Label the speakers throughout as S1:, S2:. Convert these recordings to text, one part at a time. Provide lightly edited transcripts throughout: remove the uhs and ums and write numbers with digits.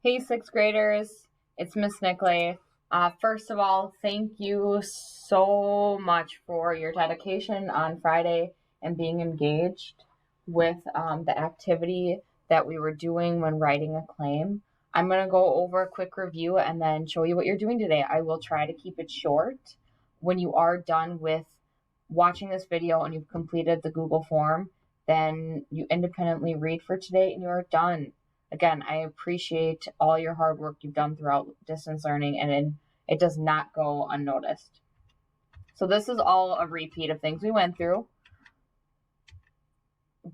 S1: Hey, sixth graders, it's Miss Nickley. First of all, thank you so much for your dedication on Friday and being engaged with the activity that we were doing when writing a claim. I'm going to go over a quick review and then show you what you're doing today. I will try to keep it short. When you are done with watching this video and you've completed the Google form, then you independently read for today and you're done. Again, I appreciate all your hard work you've done throughout distance learning, and it does not go unnoticed. So this is all a repeat of things we went through.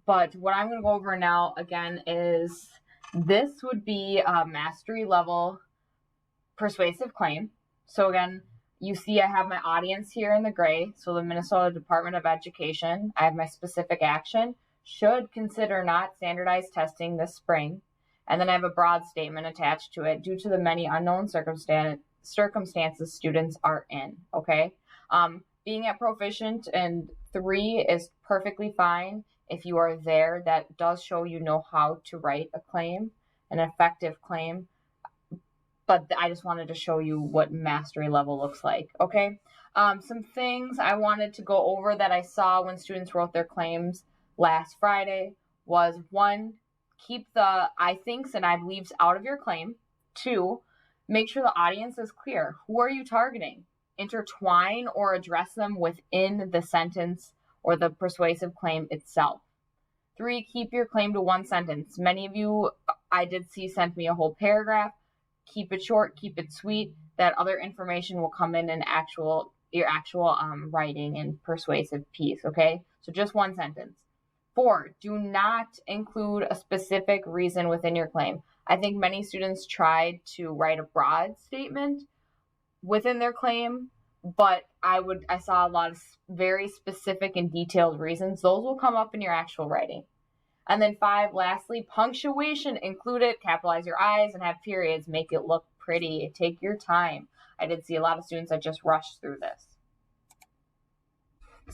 S1: But what I'm going to go over now, again, is this would be a mastery level persuasive claim. So again, you see I have my audience here in the gray. So the Minnesota Department of Education. I have my specific action. Should consider not standardized testing this spring. And then I have a broad statement attached to it due to the many unknown circumstances students are in, okay? Being at proficient in 3 is perfectly fine. If you are there, that does show you know how to write a claim, an effective claim. But I just wanted to show you what mastery level looks like, okay? Some things I wanted to go over that I saw when students wrote their claims last Friday was 1, keep the I thinks and I believes out of your claim. 2, make sure the audience is clear. Who are you targeting? Intertwine or address them within the sentence or the persuasive claim itself. 3, keep your claim to 1 sentence. Many of you I did see sent me a whole paragraph. Keep it short, keep it sweet. That other information will come in your actual writing and persuasive piece, okay? So just 1 sentence. 4, do not include a specific reason within your claim. I think many students tried to write a broad statement within their claim, but I saw a lot of very specific and detailed reasons. Those will come up in your actual writing. And then 5, lastly, punctuation. Include it, capitalize your I's, and have periods. Make it look pretty. Take your time. I did see a lot of students that just rushed through this.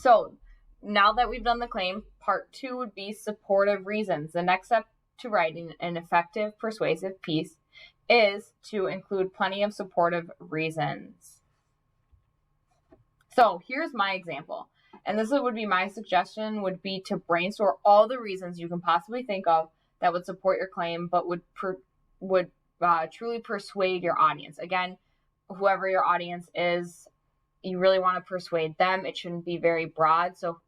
S1: So now that we've done the claim, part 2 would be supportive reasons. The next step to writing an effective persuasive piece is to include plenty of supportive reasons. So here's my example. And this would be my suggestion would be to brainstorm all the reasons you can possibly think of that would support your claim, but would truly persuade your audience. Again, whoever your audience is, you really want to persuade them. It shouldn't be very broad. So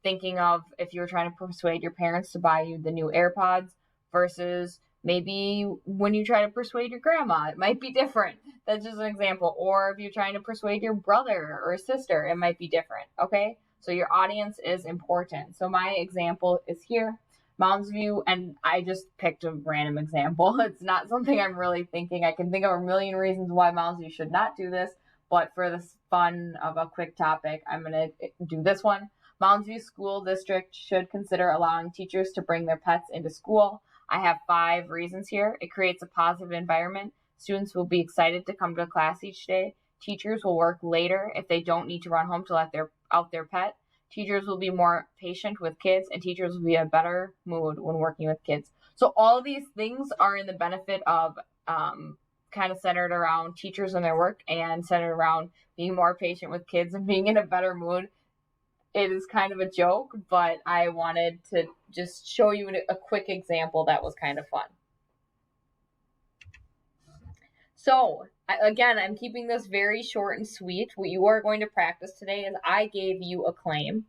S1: thinking of if you're trying to persuade your parents to buy you the new AirPods versus maybe when you try to persuade your grandma, it might be different. That's just an example. Or if you're trying to persuade your brother or sister, it might be different, okay? So your audience is important. So my example is here, Mounds View, and I just picked a random example. It's not something I'm really thinking. I can think of a million reasons why Mounds View should not do this, but for the fun of a quick topic, I'm going to do this one. Mounds View School District should consider allowing teachers to bring their pets into school. I have 5 reasons here. It creates a positive environment. Students will be excited to come to class each day. Teachers will work later if they don't need to run home to let out their pet. Teachers will be more patient with kids, and teachers will be in a better mood when working with kids. So all of these things are in the benefit of kind of centered around teachers and their work and centered around being more patient with kids and being in a better mood. It is kind of a joke, but I wanted to just show you a quick example that was kind of fun. So again, I'm keeping this very short and sweet. What you are going to practice today is I gave you a claim,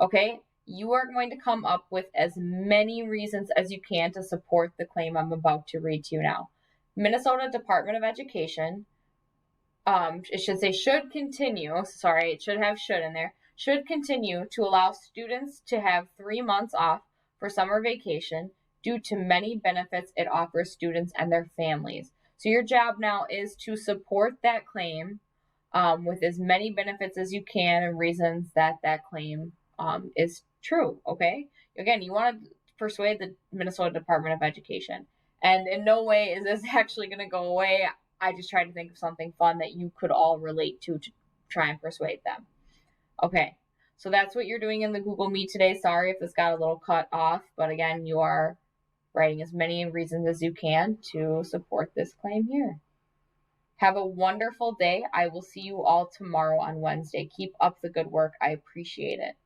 S1: okay? You are going to come up with as many reasons as you can to support the claim I'm about to read to you now. Minnesota Department of Education, it should say should continue, sorry, it should have should in there, should continue to allow students to have 3 months off for summer vacation due to many benefits it offers students and their families. So your job now is to support that claim with as many benefits as you can and reasons that that claim is true, okay? Again, you want to persuade the Minnesota Department of Education. And in no way is this actually going to go away. I just tried to think of something fun that you could all relate to try and persuade them. Okay, so that's what you're doing in the Google Meet today. Sorry if this got a little cut off, but again, you are writing as many reasons as you can to support this claim here. Have a wonderful day. I will see you all tomorrow on Wednesday. Keep up the good work. I appreciate it.